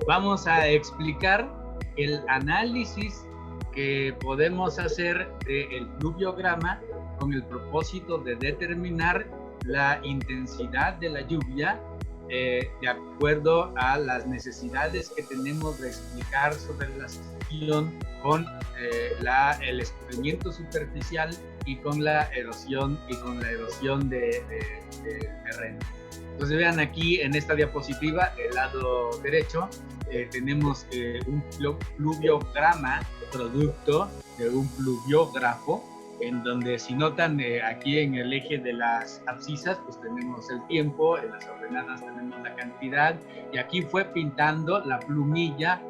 vamos a explicar el análisis que podemos hacer del pluviograma con el propósito de determinar la intensidad de la lluvia de acuerdo a las necesidades que tenemos de explicar sobre la situación con el escurrimiento superficial y con la erosión de terreno. Entonces vean aquí en esta diapositiva, el lado derecho, tenemos un pluviograma producto de un pluviógrafo, en donde si notan aquí en el eje de las abscisas pues tenemos el tiempo, en las ordenadas tenemos la cantidad, y aquí fue pintando la plumilla,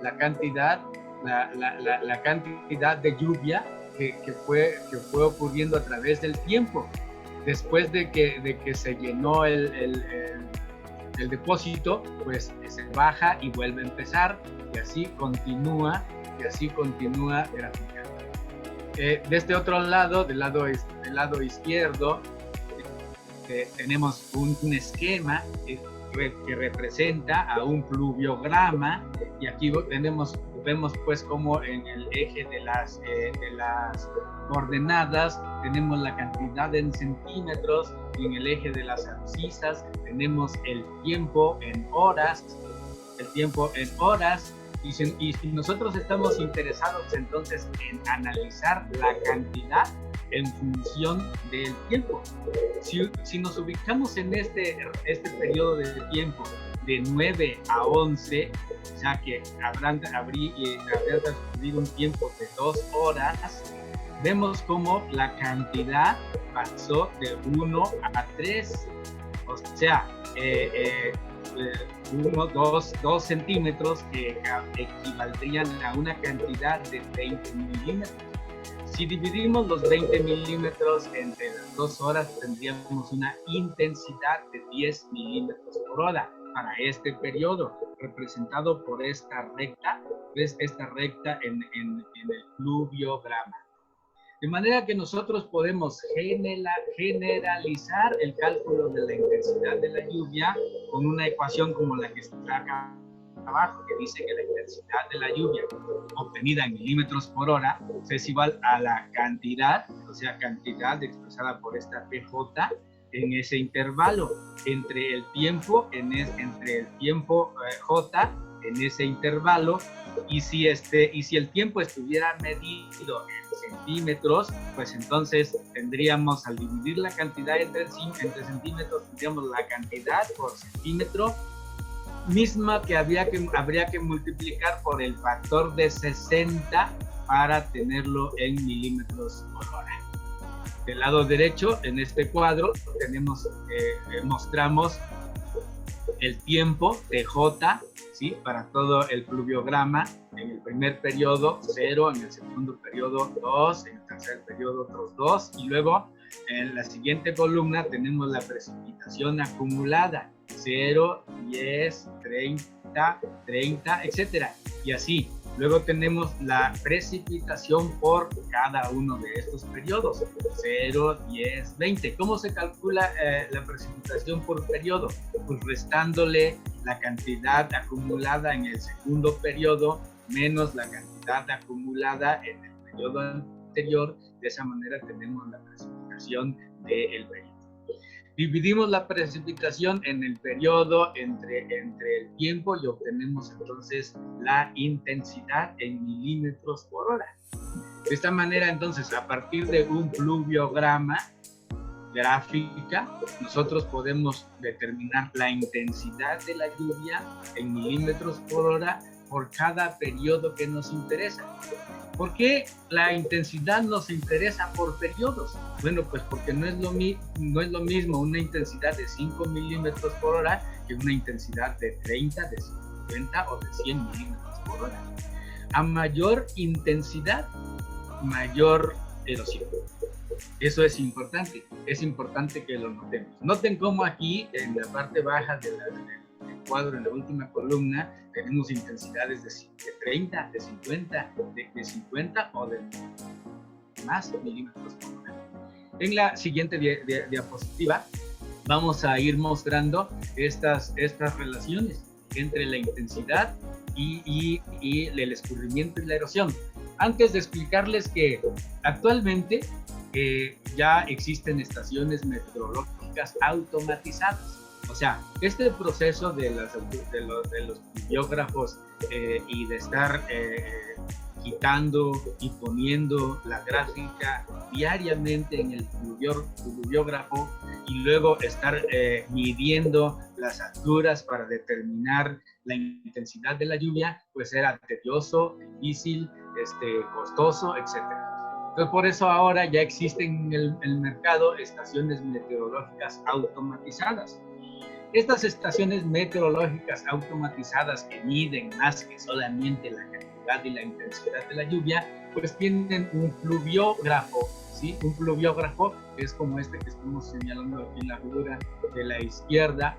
la cantidad, la cantidad de lluvia que fue ocurriendo a través del tiempo. Después de que se llenó el depósito, pues se baja y vuelve a empezar, y así continúa graficando. De este otro lado, del lado izquierdo, tenemos un esquema que representa a un pluviograma, y aquí vemos pues como en el eje de las coordenadas tenemos la cantidad en centímetros, y en el eje de las abscisas tenemos el tiempo en horas, y si nosotros estamos interesados entonces en analizar la cantidad en función del tiempo, si nos ubicamos en este periodo de tiempo de 9 a 11, o sea que habrá transcurrido un tiempo de 2 horas, vemos como la cantidad pasó de 1 a 3, o sea, 2 centímetros que equivaldrían a una cantidad de 20 milímetros. Si dividimos los 20 milímetros entre las 2 horas, tendríamos una intensidad de 10 milímetros por hora para este periodo, representado por esta recta, en el pluviograma. De manera que nosotros podemos generalizar el cálculo de la intensidad de la lluvia con una ecuación como la que está acá abajo, que dice que la intensidad de la lluvia obtenida en milímetros por hora es igual a la cantidad, o sea, cantidad expresada por esta PJ en ese intervalo, entre el tiempo J en ese intervalo, y si el tiempo estuviera medido en centímetros, pues entonces tendríamos, al dividir la cantidad entre centímetros, tendríamos la cantidad por centímetro, misma que habría que multiplicar por el factor de 60 para tenerlo en milímetros por hora. Del lado derecho, en este cuadro, mostramos el tiempo de J, ¿sí?, para todo el pluviograma. En el primer periodo 0, en el segundo periodo 2, en el tercer periodo otros 2, y luego en la siguiente columna tenemos la precipitación acumulada, 0, 10, 30, etcétera, y así. Luego tenemos la precipitación por cada uno de estos periodos, 0, 10, 20. ¿Cómo se calcula la precipitación por periodo? Pues restándole la cantidad acumulada en el segundo periodo menos la cantidad acumulada en el periodo anterior. De esa manera tenemos la precipitación del periodo. Dividimos la precipitación en el periodo entre el tiempo y obtenemos entonces la intensidad en milímetros por hora. De esta manera, entonces, a partir de un pluviograma gráfica, nosotros podemos determinar la intensidad de la lluvia en milímetros por hora por cada periodo que nos interesa. ¿Por qué la intensidad nos interesa por periodos? Bueno, pues porque no es lo mismo una intensidad de 5 milímetros por hora que una intensidad de 30, de 50 o de 100 milímetros por hora. A mayor intensidad, mayor erosión. Eso es importante que lo notemos. Noten cómo aquí, en la parte baja del cuadro, en la última columna, tenemos intensidades de 30, de 50, de 50 o de más milímetros por hora. En la siguiente diapositiva vamos a ir mostrando estas relaciones entre la intensidad y el escurrimiento y la erosión. Antes de explicarles que actualmente ya existen estaciones meteorológicas automatizadas. O sea, este proceso de los biógrafos y de estar quitando y poniendo la gráfica diariamente en el pluviógrafo y luego estar midiendo las alturas para determinar la intensidad de la lluvia, pues era tedioso, difícil, costoso, etc. Entonces, por eso ahora ya existen en el mercado estaciones meteorológicas automatizadas. Estas estaciones meteorológicas automatizadas que miden más que solamente la cantidad y la intensidad de la lluvia, pues tienen un pluviógrafo, ¿sí? Un pluviógrafo que es como este que estamos señalando aquí en la figura de la izquierda,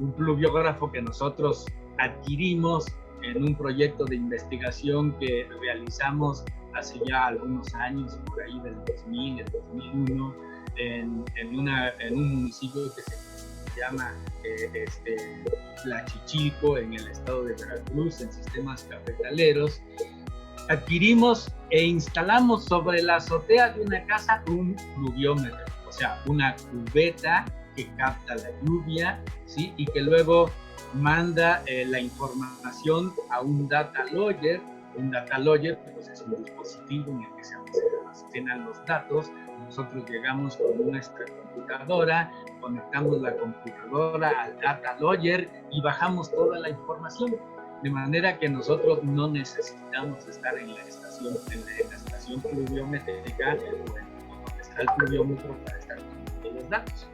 un pluviógrafo que nosotros adquirimos en un proyecto de investigación que realizamos hace ya algunos años, por ahí del 2000, el 2001, en un municipio que se llama Tlachichilco, en el estado de Veracruz, en sistemas cafetaleros. Adquirimos e instalamos sobre la azotea de una casa un pluviómetro, o sea, una cubeta que capta la lluvia, ¿sí? Y que luego manda la información a un data logger. Un data logger pues, es un dispositivo en el que se almacenan los datos. Nosotros llegamos con nuestra computadora, conectamos la computadora al data logger y bajamos toda la información, de manera que nosotros no necesitamos estar en la estación pluviométrica o en donde está el pluviómetro para estar tomando los datos.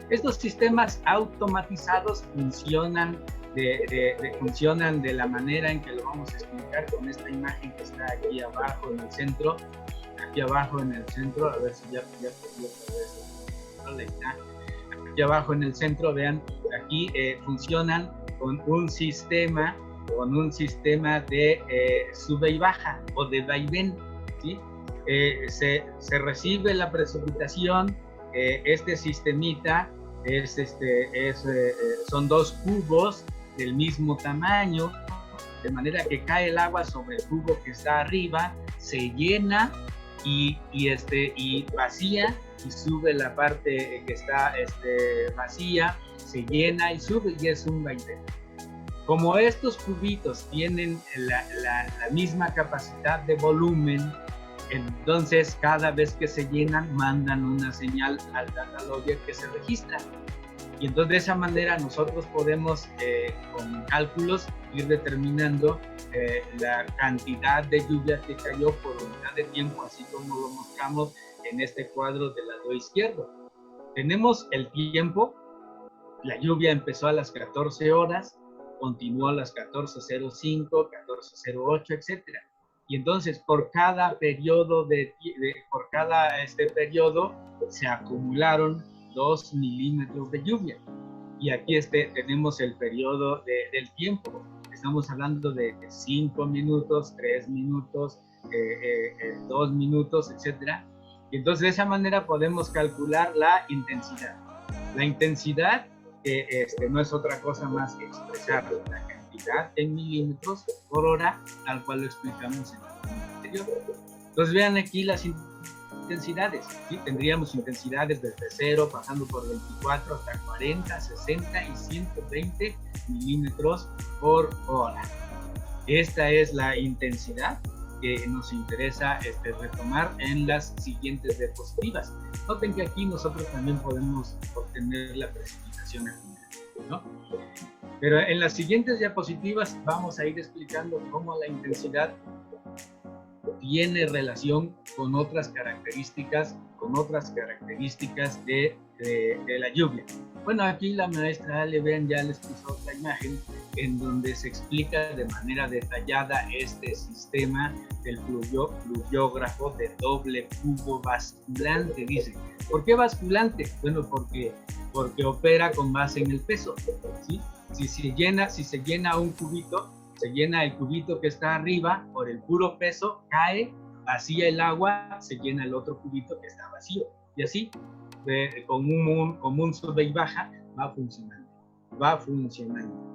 Estos sistemas automatizados funcionan de la manera en que lo vamos a explicar con esta imagen que está aquí abajo en el centro. Aquí abajo en el centro, a ver si ya podía otra vez. Aquí abajo en el centro, vean, aquí funcionan con un sistema de sube y baja o de vaivén, ¿sí? Se recibe la precipitación, este sistemita son dos cubos del mismo tamaño, de manera que cae el agua sobre el cubo que está arriba, se llena y vacía, y sube la parte que está vacía, se llena y sube, y es un vaivén. Como estos cubitos tienen la misma capacidad de volumen, entonces cada vez que se llenan mandan una señal al data logger que se registra. Y entonces de esa manera nosotros podemos con cálculos ir determinando la cantidad de lluvia que cayó por unidad de tiempo, así como lo mostramos en este cuadro del lado izquierdo. Tenemos el tiempo, la lluvia empezó a las 14 horas, continuó a las 14:05, 14:08, etcétera. Y entonces por cada periodo periodo se acumularon 2 milímetros de lluvia. Y aquí tenemos el periodo del tiempo. Estamos hablando de 5 minutos, 3 minutos, 2 minutos, etcétera. Y entonces de esa manera podemos calcular la intensidad. La intensidad no es otra cosa más que expresar la cantidad en milímetros por hora, tal cual lo explicamos en el anterior. Entonces vean aquí las intensidades, ¿sí? Tendríamos intensidades desde 0, pasando por 24 hasta 40, 60 y 120 milímetros por hora. Esta es la intensidad que nos interesa retomar en las siguientes diapositivas. Noten que aquí nosotros también podemos obtener la precipitación acumulada, ¿no? Pero en las siguientes diapositivas vamos a ir explicando cómo la intensidad tiene relación con otras características de la lluvia. Bueno, aquí la maestra Ale, vean, ya les puso otra imagen en donde se explica de manera detallada este sistema del pluviógrafo de doble cubo basculante. Dice, ¿por qué basculante? Bueno, porque opera con base en el peso, ¿sí? Si se llena un cubito, se llena el cubito que está arriba, por el puro peso cae, vacía el agua, se llena el otro cubito que está vacío, y así. con un sube y baja, va funcionando. Va funcionando.